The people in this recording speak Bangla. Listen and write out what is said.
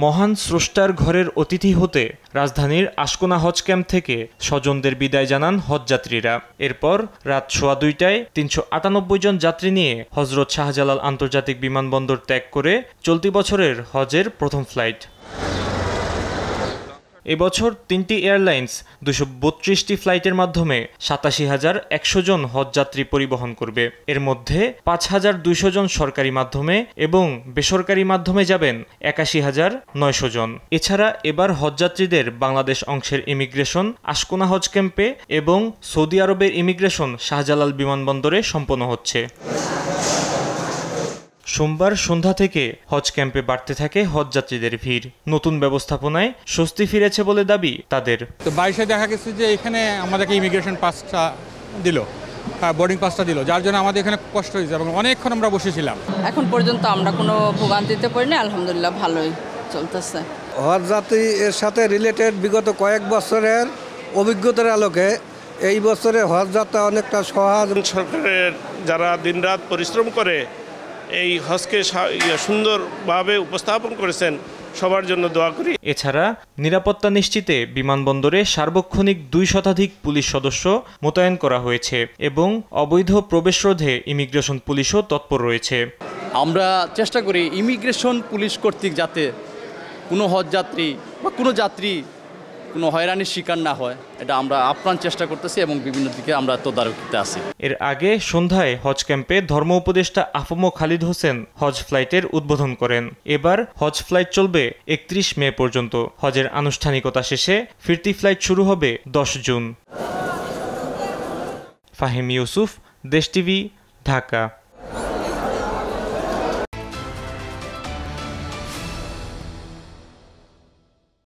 মহান স্রষ্টার ঘরের অতিথি হতে রাজধানীর আশকোনা হজ ক্যাম্প থেকে স্বজনদের বিদায় জানান হজযাত্রীরা। এরপর রাত 2:15টায় 398 জন যাত্রী নিয়ে হজরত শাহজালাল আন্তর্জাতিক বিমানবন্দর ত্যাগ করে চলতি বছরের হজের প্রথম ফ্লাইট। এবছর 3টি এয়ারলাইন্স 232টি ফ্লাইটের মাধ্যমে 87,100 জন হজযাত্রী পরিবহন করবে। এর মধ্যে 5,200 জন সরকারি মাধ্যমে এবং বেসরকারি মাধ্যমে যাবেন 81,900 জন। এছাড়া এবার হজযাত্রীদের বাংলাদেশ অংশের ইমিগ্রেশন আশকোনা হজ ক্যাম্পে এবং সৌদি আরবের ইমিগ্রেশন শাহজালাল বিমানবন্দরে সম্পন্ন হচ্ছে। সোমবার সন্ধ্যা থেকে হজ ক্যাম্পে বাড়তে থাকে হজযাত্রীদের ভিড়। নতুন ব্যবস্থাপনায় স্বস্তি ফিরেছে বলে দাবি তাদের। তো 22-এ দেখা গেছে যে এখানে আমাদেরকে ইমিগ্রেশন পাসটা দিল, বোর্ডিং পাসটা দিল, যার জন্য আমাদের এখানে কষ্ট হয়েছে এবং অনেকক্ষণ আমরা বসেছিলাম। এখন পর্যন্ত আমরা কোনো ভোগান্তিতে পড়িনি, আলহামদুলিল্লাহ ভালোই চলতেছে। হজযাত্রী এর সাথে রিলেটেড বিগত কয়েক বছরের অভিজ্ঞতার আলোকে এই বছরে হজযাত্রা অনেকটা সহজ। সরকারের যারা দিনরাত পরিশ্রম করে এই হজকে সুন্দরভাবে উপস্থাপন করেছেন, সবার জন্য দোয়া করি। এছাড়া নিরাপত্তা নিশ্চিতে বিমানবন্দরে সার্বক্ষণিক 2 শতাধিক পুলিশ সদস্য মোতায়েন করা হয়েছে এবং অবৈধ প্রবেশ রোধে ইমিগ্রেশন পুলিশও তৎপর রয়েছে। আমরা চেষ্টা করি ইমিগ্রেশন পুলিশ কর্তৃক যাতে কোনো হজযাত্রী বা কোনো যাত্রী কোনো হয়রানির শিকার না হয়, এটা আমরা আপ্রাণ চেষ্টা করতেছি এবং বিভিন্ন দিকে আমরা তদারকিতে আছি। এর আগে সন্ধ্যায় হজ ক্যাম্পে ধর্ম উপদেষ্টা আফম খালিদ হোসেন হজ ফ্লাইটের উদ্বোধন করেন। এবার হজ ফ্লাইট চলবে 31 মে পর্যন্ত। হজের আনুষ্ঠানিকতা শেষে ফিরতি ফ্লাইট শুরু হবে 10 জুন। ফাহিম ইউসুফ, দেশ টিভি, ঢাকা।